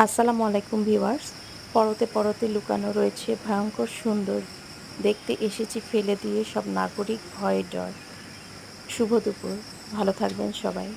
আসসালামু আলাইকুম ভিউয়ার্স। পরতে পরতে লুকানো রয়েছে ভয়ঙ্কর সুন্দর। দেখতে এসেছি ফেলে দিয়ে সব নাগরিক ভয়ে ডর। শুভ দুপুর। ভালো থাকবেন সবাই।